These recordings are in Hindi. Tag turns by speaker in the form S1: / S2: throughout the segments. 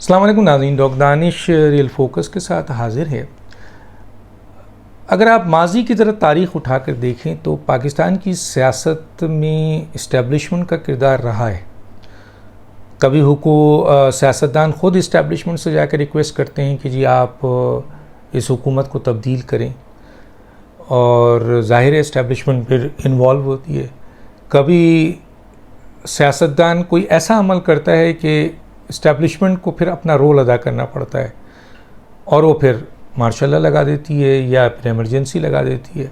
S1: अस्सलाम वालेकुम नाज़रीन, डॉक्टर दानिश रियल फोकस के साथ हाजिर है। अगर आप माजी की तरह तारीख़ उठा कर देखें तो पाकिस्तान की सियासत में इस्टेब्लिशमेंट का किरदार रहा है। कभी सियासतदान ख़ुद इस्टेब्लिशमेंट से जाकर रिक्वेस्ट करते हैं कि जी आप इस हुकूमत को तब्दील करें, और ज़ाहिर है इस्टेब्लिशमेंट फिर इन्वॉल्व होती है। कभी सियासतदान कोई ऐसा अमल करता है कि इस्टेब्लिशमेंट को फिर अपना रोल अदा करना पड़ता है और वो फिर मार्शल लॉ लगा देती है या फिर इमरजेंसी लगा देती है।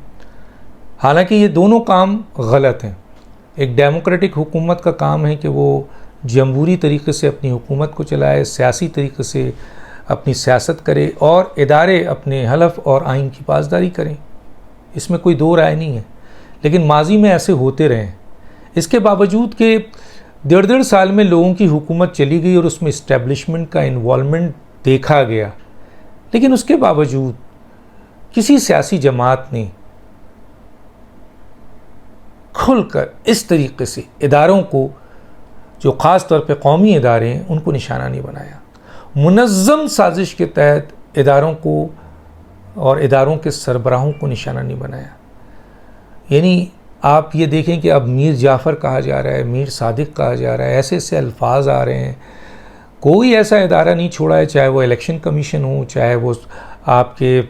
S1: हालांकि ये दोनों काम गलत हैं। एक डेमोक्रेटिक हुकूमत का काम है कि वो जमहूरी तरीक़े से अपनी हुकूमत को चलाए, सियासी तरीक़े से अपनी सियासत करे और इदारे अपने हलफ और आइन की पासदारी करें। इसमें कोई दो राय नहीं है, लेकिन माजी में ऐसे होते रहे हैं। इसके बावजूद कि 1.5 साल में लोगों की हुकूमत चली गई और उसमें इस्टेब्लिशमेंट का इन्वॉल्वमेंट देखा गया, लेकिन उसके बावजूद किसी सियासी जमात ने खुलकर इस तरीके से इदारों को, जो ख़ास तौर पे कौमी इदारे हैं, उनको निशाना नहीं बनाया। मुनज़्ज़म साजिश के तहत इदारों को और इदारों के सरबराहों को निशाना नहीं बनाया। यानी आप ये देखें कि अब मीर जाफ़र कहा जा रहा है, मीर सादिक कहा जा रहा है, ऐसे ऐसे अल्फाज आ रहे हैं। कोई ऐसा इदारा नहीं छोड़ा है, चाहे वो इलेक्शन कमीशन हो, चाहे वो आपके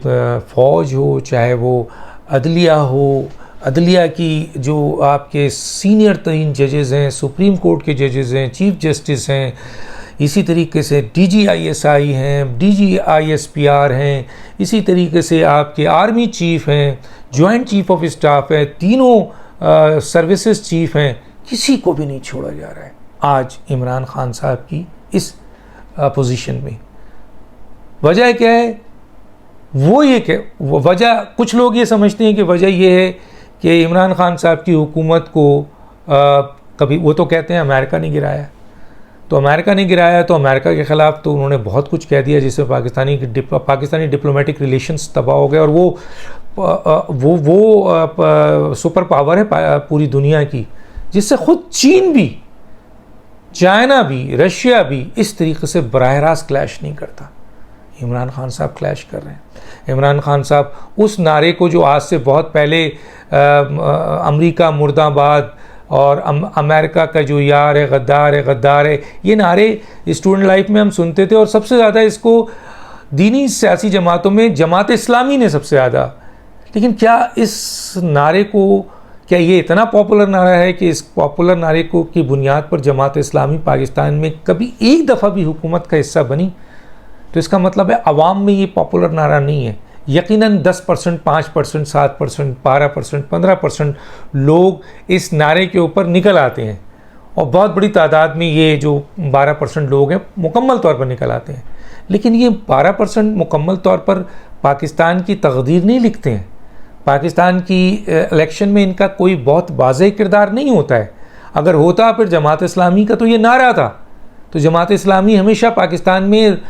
S1: फ़ौज हो, चाहे वो अदलिया हो, अदलिया की जो आपके सीनियर तरीन जजेज़ हैं, सुप्रीम कोर्ट के जजेज़ हैं, चीफ़ जस्टिस हैं, इसी तरीके से DGISI हैं, DGISPR हैं, इसी तरीके से आपके आर्मी चीफ़ हैं, जॉइंट चीफ़ ऑफ स्टाफ है, तीनों सर्विसेज चीफ़ हैं। किसी को भी नहीं छोड़ा जा रहा है आज इमरान खान साहब की इस पोजीशन में। वजह क्या है? वो ये कि वजह, कुछ लोग ये समझते हैं कि वजह ये है कि इमरान खान साहब की हुकूमत को कभी, वो तो कहते हैं अमेरिका ने गिराया, तो अमेरिका ने गिराया तो अमेरिका के ख़िलाफ़ तो उन्होंने बहुत कुछ कह दिया, जिससे पाकिस्तानी डिप्लोमेटिक रिलेशंस तबाह हो गए। और वो सुपर पावर है पूरी दुनिया की, जिससे ख़ुद चीन भी, चाइना भी, रशिया भी इस तरीके से बराह रास्त क्लैश नहीं करता। इमरान खान साहब क्लैश कर रहे हैं। इमरान खान साहब उस नारे को जो आज से बहुत पहले अमेरिका मुर्दाबाद और अमेरिका का जो यार है गद्दार है, ये नारे स्टूडेंट लाइफ में हम सुनते थे। और सबसे ज़्यादा इसको दीनी सियासी जमातों में जमात इस्लामी ने सबसे ज़्यादा, लेकिन क्या इस नारे को, क्या ये इतना पॉपुलर नारा है कि इस पॉपुलर नारे को की बुनियाद पर जमात इस्लामी पाकिस्तान में कभी एक दफ़ा भी हुकूमत का हिस्सा बनी? तो इसका मतलब है अवाम में ये पॉपुलर नारा नहीं है। यकीनन 10%, 5%, 7%, 12%, 15% लोग इस नारे के ऊपर निकल आते हैं, और बहुत बड़ी तादाद में ये जो 12% लोग हैं मुकम्मल तौर पर निकल आते हैं। लेकिन ये 12% मुकम्मल तौर पर पाकिस्तान की तकदीर नहीं लिखते हैं। पाकिस्तान की इलेक्शन में इनका कोई बहुत वाज़ेह किरदार नहीं होता है। अगर होता फिर जमात इस्लामी का तो ये नारा था, तो जमात इस्लामी हमेशा पाकिस्तान में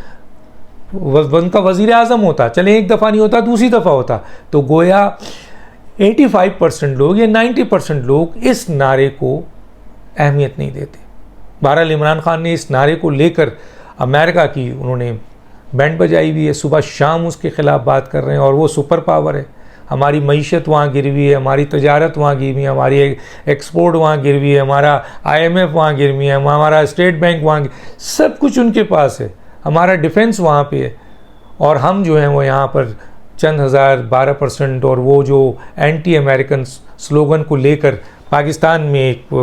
S1: उनका वज़ीर आज़म होता, चले एक दफ़ा नहीं होता, दूसरी दफ़ा होता, तो गोया 85% लोग या 90% लोग इस नारे को अहमियत नहीं देते। बहरहाल इमरान खान ने इस नारे को लेकर अमेरिका की उन्होंने बैंड बजाई हुई है, सुबह शाम उसके ख़िलाफ़ बात कर रहे हैं। और वो सुपर पावर है, हमारी मईशत वहाँ गिर हुई है, हमारी तजारत वहाँ गिर हुई है, हमारी एक्सपोर्ट वहाँ गिर हुई है, हमारा IMF वहाँ गिर हुई है, हमारा स्टेट बैंक वहाँ, सब कुछ उनके पास है, हमारा डिफेंस वहाँ पे है। और हम जो हैं वो यहाँ पर चंद हज़ार 12% और वो जो एंटी अमेरिकन स्लोगन को लेकर पाकिस्तान में एक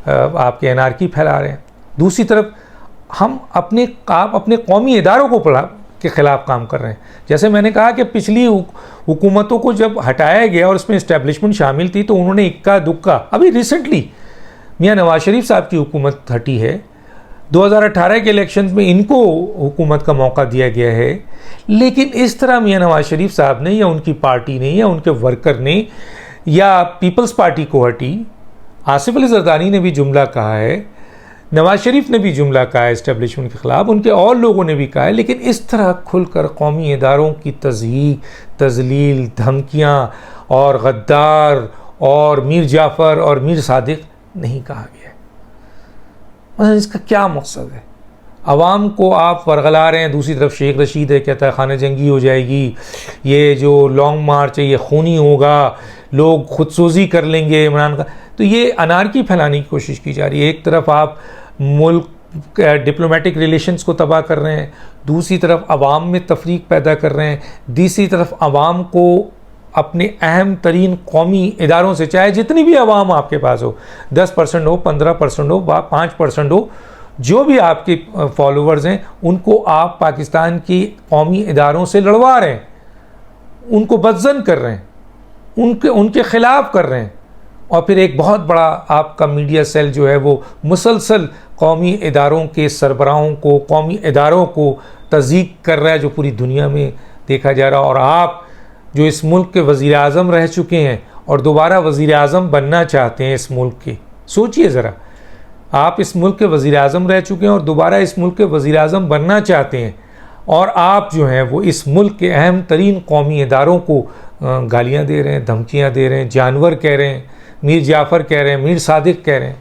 S1: आपके एनार्की फैला रहे हैं। दूसरी तरफ हम अपने कौमी इदारों को के ख़िलाफ़ काम कर रहे हैं। जैसे मैंने कहा कि पिछली हुकूमतों को जब हटाया गया और उसमें इस्टेब्लिशमेंट शामिल थी, तो उन्होंने इक्का दुक्का, अभी रिसेंटली मियाँ नवाज शरीफ साहब की हुकूमत हटी है, 2018 के इलेक्शन में इनको हुकूमत का मौका दिया गया है। लेकिन इस तरह मियाँ नवाज शरीफ साहब ने या उनकी पार्टी ने या उनके वर्कर ने या पीपल्स पार्टी को हटी, आसिफ अली जरदारी ने भी जुमला कहा है, नवाज शरीफ ने भी जुमला कहा है इस्टेब्लिशमेंट के ख़िलाफ़, उनके और लोगों ने भी कहा है। लेकिन इस तरह खुलकर कौमी इदारों की तज़यीक़, तज़लील, धमकियाँ और गद्दार और मीर जाफ़र और मीर सादिक नहीं कहा गया है। मतलब इसका क्या मकसद है? आवाम को आप वरगला रहे हैं, दूसरी तरफ शेख रशीद है कहता है खाना जंगी हो जाएगी, ये जो लॉन्ग मार्च है ये खूनी होगा, लोग खुदसोजी कर लेंगे इमरान का। तो ये अनारकी फैलाने की कोशिश की जा रही है। एक तरफ आप मुल्क डिप्लोमेटिक रिलेशंस को तबाह कर रहे हैं, दूसरी तरफ आवाम में तफरीक पैदा कर रहे हैं, तीसरी तरफ आवाम को अपने अहम तरीन कौमी इदारों से, चाहे जितनी भी आवाम आपके पास हो, 10% हो, 15% हो, 5% हो, जो भी आपके फॉलोअर्स हैं उनको आप पाकिस्तान की कौमी इदारों से लड़वा रहे हैं, उनको बदजन कर रहे हैं, उनके ख़िलाफ़ कर रहे हैं। और फिर एक बहुत बड़ा आपका मीडिया सेल जो है वो मुसलसल कौमी इदारों के सरबराहों को, कौमी इदारों को तज़यीक़ कर रहा है, जो पूरी दुनिया में देखा जा रहा है। और आप जो इस मुल्क के वज़ीर आज़म रह चुके हैं और दोबारा वज़ीर आज़म बनना चाहते हैं इस मुल्क के, सोचिए ज़रा, आप इस मुल्क के वज़ीर आज़म रह चुके हैं और दोबारा इस मुल्क के वज़ीर आज़म बनना चाहते हैं, और आप जो हैं वो इस मुल्क के अहम तरीन कौमी इदारों को गालियाँ दे रहे हैं, धमकियाँ दे रहे हैं, जानवर कह रहे हैं, मीर जाफ़र कह रहे हैं, मीर सादिक कह रहे हैं।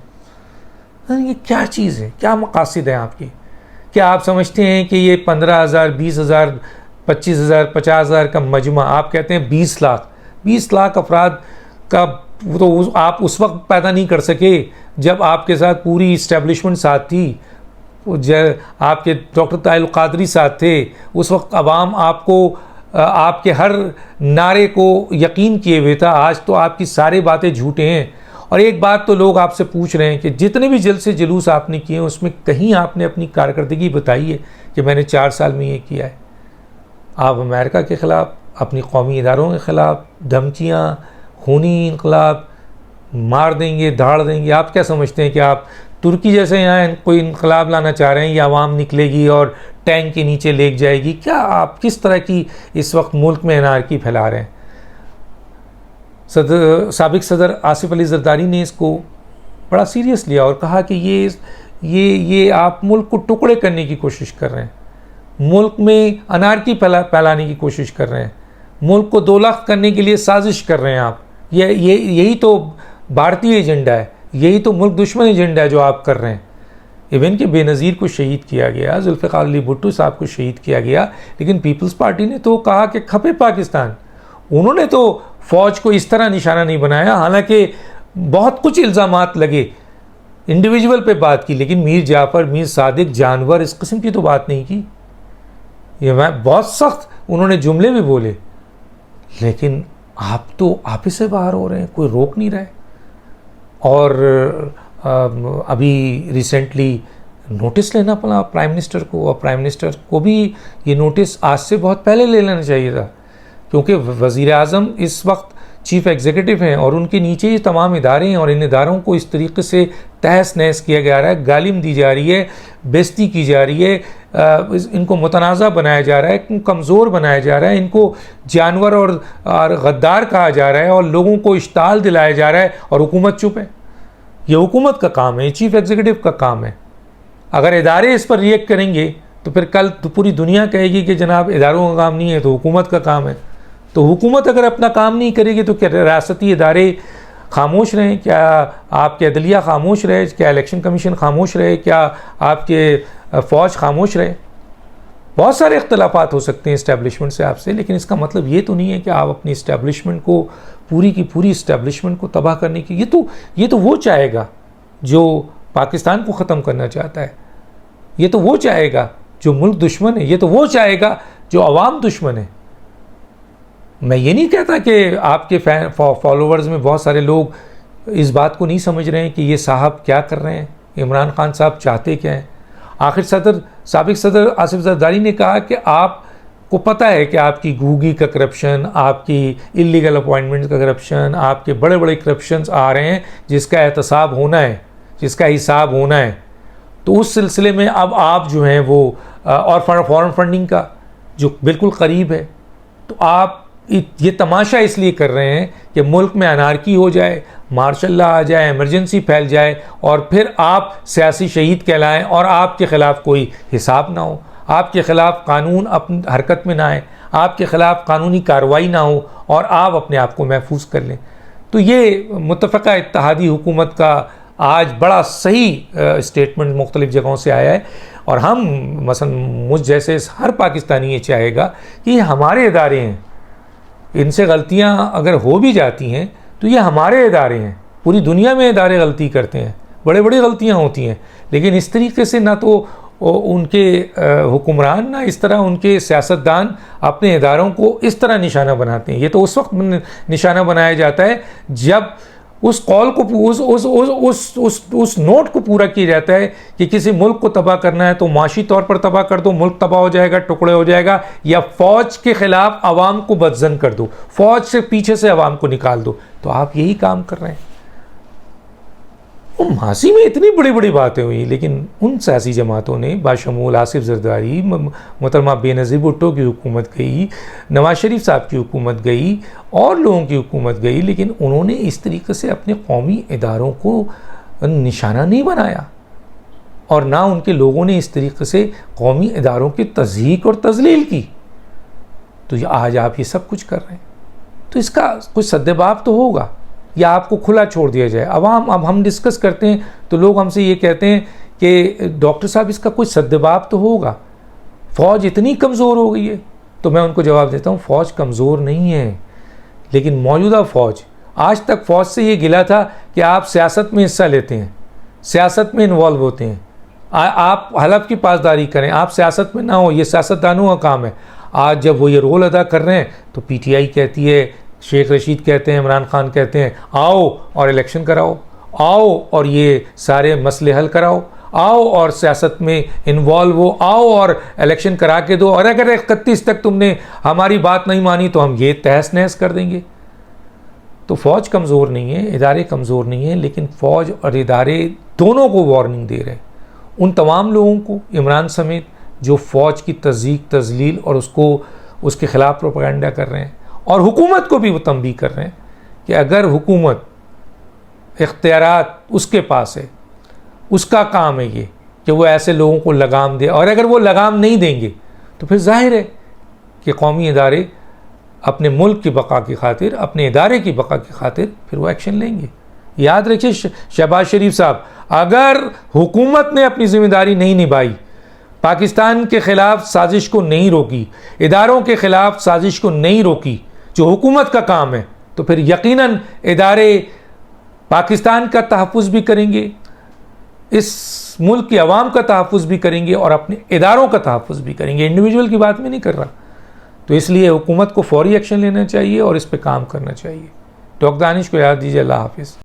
S1: ये क्या चीज़ है? क्या मकासद है आपकी? क्या आप समझते हैं कि ये 15,000, 20,000, 25,000, 50,000 का मजमा, आप कहते हैं 20 लाख अफराद का, तो आप उस वक्त पैदा नहीं कर सके जब आपके साथ पूरी इस्टेब्लिशमेंट साथ थी, आपके डॉक्टर ताहिल क़ादरी साथ थे। उस वक्त अवाम आपको आपके हर नारे को यकीन किए हुए था। आज तो आपकी सारी बातें झूठे हैं। और एक बात तो लोग आपसे पूछ रहे हैं कि जितने भी जलसे जुलूस आपने किए हैं उसमें कहीं आपने अपनी कारकर्दगी बताई है कि मैंने 4 साल में ये किया है? आप अमेरिका के ख़िलाफ़, अपनी कौमी इदारों के ख़िलाफ़ धमकियाँ, खूनी इनकलाब, मार देंगे, धाड़ देंगे। आप क्या समझते हैं कि आप तुर्की जैसे यहाँ कोई इनकलाब लाना चाह रहे हैं, या आवाम निकलेगी और टैंक के नीचे लेक जाएगी? क्या आप किस तरह की इस वक्त मुल्क में अनारकी फैला रहे हैं? साबिक सदर आसिफ अली जरदारी ने इसको बड़ा सीरियस लिया और कहा कि ये आप मुल्क को टुकड़े करने की कोशिश कर रहे हैं, मुल्क में अनारकी फैलाने की कोशिश कर रहे हैं, मुल्क को 2 लाख करने के लिए साजिश कर रहे हैं आप। यही तो भारतीय एजेंडा है, यही तो मुल्क दुश्मन एजेंडा है जो आप कर रहे हैं। इवन के बेनज़ीर को शहीद किया गया, जुल्फ़िकार अली भुट्टो साहब को शहीद किया गया, लेकिन पीपल्स पार्टी ने तो कहा कि खपे पाकिस्तान। उन्होंने तो फ़ौज को इस तरह निशाना नहीं बनाया, हालांकि बहुत कुछ इल्ज़ामात लगे, इंडिविजुअल पे बात की, लेकिन मीर जाफ़र, मीर सादिक, जानवर, इस किस्म की तो बात नहीं की। ये मैं बहुत सख्त उन्होंने जुमले भी बोले, लेकिन आप तो आप ही से बाहर हो रहे हैं, कोई रोक नहीं रहा है। और अभी रिसेंटली नोटिस लेना पड़ा प्राइम मिनिस्टर को, और प्राइम मिनिस्टर को भी ये नोटिस आज से बहुत पहले ले लेना चाहिए था, क्योंकि वज़ीर आज़म इस वक्त चीफ़ एग्जीक्यूटिव हैं और उनके नीचे ये तमाम इदारे हैं, और इन इदारों को इस तरीके से तहस नहस किया जा रहा है, गालिम दी जा रही है, बेइज्जती की जा रही है, इनको मुतनाज़ा बनाया जा रहा है, इनको कमज़ोर बनाया जा रहा है, इनको जानवर और गद्दार कहा जा रहा है, और लोगों को इश्ताल दिलाया जा रहा है, और हुकूमत चुप है। ये हुकूमत का काम है, चीफ़ एग्जीक्यूटिव का काम है। अगर इदारे इस पर रिएक्ट करेंगे तो फिर कल तो पूरी दुनिया कहेगी कि जनाब इदारों का काम नहीं है, तो हुकूमत का काम है। तो हुकूमत अगर अपना काम नहीं करेगी तो क्या रियासती इदारे खामोश रहें? क्या आपके अदलिया खामोश रहे? क्या इलेक्शन कमीशन खामोश रहे? क्या आपके फ़ौज खामोश रहे? बहुत सारे इख्तलाफात हो सकते हैं इस्टेब्लिशमेंट से आपसे, लेकिन इसका मतलब ये तो नहीं है कि आप अपनी इस्टेब्लिशमेंट को, पूरी की पूरी इस्टेब्लिशमेंट को तबाह करने की, ये तो वो चाहेगा जो पाकिस्तान को ख़त्म करना चाहता है, ये तो वो चाहेगा जो मुल्क दुश्मन है, ये तो वो चाहेगा जो अवाम दुश्मन है। मैं ये नहीं कहता कि आपके फॉलोअर्स में बहुत सारे लोग इस बात को नहीं समझ रहे हैं कि ये साहब क्या कर रहे हैं, इमरान खान साहब चाहते क्या हैं। आखिर साबिक सदर आसिफ जरदारी ने कहा कि आपको पता है कि आपकी गूगी का करप्शन, आपकी इलीगल अपॉइंटमेंट का करप्शन, आपके बड़े बड़े करप्शंस आ रहे हैं जिसका एहतसाब होना है, जिसका हिसाब होना है। तो उस सिलसिले में अब आप जो हैं वो और फॉरेन फंडिंग का जो बिल्कुल करीब है, तो आप ये तमाशा इसलिए कर रहे हैं कि मुल्क में अनारकी हो जाए, मार्शल लॉ आ जाए, इमरजेंसी फैल जाए, और फिर आप सियासी शहीद कहलाएं और आपके ख़िलाफ़ कोई हिसाब ना हो, आपके ख़िलाफ़ कानून अपनी हरकत में ना आए, आपके ख़िलाफ़ कानूनी कार्रवाई ना हो, और आप अपने आप को महफूज कर लें। तो ये मुत्तफ़क़ा इत्तेहादी हुकूमत का आज बड़ा सही स्टेटमेंट मुख्तलिफ़ जगहों से आया है। और हम मसलन मुझ जैसे हर पाकिस्तानी ये चाहेगा कि ये हमारे इदारे हैं, इनसे गलतियां अगर हो भी जाती हैं तो ये हमारे इदारे हैं। पूरी दुनिया में इदारे गलती करते हैं, बड़े बड़ी गलतियां होती हैं, लेकिन इस तरीके से ना तो उनके हुक्मरान ना इस तरह उनके सियासतदान अपने इदारों को इस तरह निशाना बनाते हैं। ये तो उस वक्त निशाना बनाया जाता है जब उस कॉल को उस नोट को पूरा किया जाता है कि किसी मुल्क को तबाह करना है तो माशी तौर पर तबाह कर दो, मुल्क तबाह हो जाएगा, टुकड़े हो जाएगा, या फ़ौज के ख़िलाफ़ आवाम को बदजन कर दो, फ़ौज से पीछे से आवाम को निकाल दो। तो आप यही काम कर रहे हैं। मासी में इतनी बड़ी बड़ी बातें हुई, लेकिन उन सियासी जमातों ने बाशमूल आसिफ जरदारी, मोहतरमा बेनज़ीर भुट्टो की हुकूमत गई, नवाज शरीफ साहब की हुकूमत गई और लोगों की हुकूमत गई, लेकिन उन्होंने इस तरीके से अपने कौमी इदारों को निशाना नहीं बनाया और ना उनके लोगों ने इस तरीके से कौमी इदारों की तज़हीक और तज़लील की। तो आज आप ये सब कुछ कर रहे हैं, तो इसका कुछ सद्देबाब तो होगा या आपको खुला छोड़ दिया जाए। अब हम डिस्कस करते हैं तो लोग हमसे ये कहते हैं कि डॉक्टर साहब इसका कोई सद्देबाब तो होगा, फ़ौज इतनी कमज़ोर हो गई है। तो मैं उनको जवाब देता हूँ, फ़ौज कमज़ोर नहीं है, लेकिन मौजूदा फ़ौज, आज तक फ़ौज से ये गिला था कि आप सियासत में हिस्सा लेते हैं, सियासत में इन्वॉल्व होते हैं, आप हलफ की पासदारी करें, आप सियासत में ना हो, ये सियासतदानों का काम है। आज जब वो ये रोल अदा कर रहे हैं तो PTI कहती है, शेख रशीद कहते हैं, इमरान खान कहते हैं, आओ और इलेक्शन कराओ, आओ और ये सारे मसले हल कराओ, आओ और सियासत में इन्वॉल्व हो, आओ और इलेक्शन करा के दो, और अगर 31 तक तुमने हमारी बात नहीं मानी तो हम ये तहस नहस कर देंगे। तो फ़ौज कमज़ोर नहीं है, इदारे कमज़ोर नहीं है, लेकिन फ़ौज और इदारे दोनों को वार्निंग दे रहे हैं। उन तमाम लोगों को, इमरान समेत, जो फ़ौज की तज़हीक तज़लील और उसके ख़िलाफ़ प्रोपेगेंडा कर रहे हैं, और हुकूमत को भी वो तंबीह कर रहे हैं कि अगर हुकूमत इख्तियारात उसके पास है, उसका काम है ये कि वो ऐसे लोगों को लगाम दे, और अगर वो लगाम नहीं देंगे तो फिर जाहिर है कि कौमी इदारे अपने मुल्क की बका की खातिर, अपने इदारे की बका की खातिर फिर वो एक्शन लेंगे। याद रखिए शहबाज शरीफ साहब, अगर हुकूमत ने अपनी जिम्मेदारी नहीं निभाई, पाकिस्तान के ख़िलाफ़ साजिश को नहीं रोकी, इदारों के ख़िलाफ़ साजिश को नहीं रोकी, जो हुकूमत का काम है, तो फिर यकीनन इदारे पाकिस्तान का तहफ़्फ़ुज़ भी करेंगे, इस मुल्क की आवाम का तहफ़्फ़ुज़ भी करेंगे और अपने इदारों का तहफ़्फ़ुज़ भी करेंगे। इंडिविजुअल की बात में नहीं कर रहा। तो इसलिए हुकूमत को फ़ौरी एक्शन लेना चाहिए और इस पर काम करना चाहिए। डॉक्टर दानिश को याद दीजिए। अल्लाह हाफ़िज़।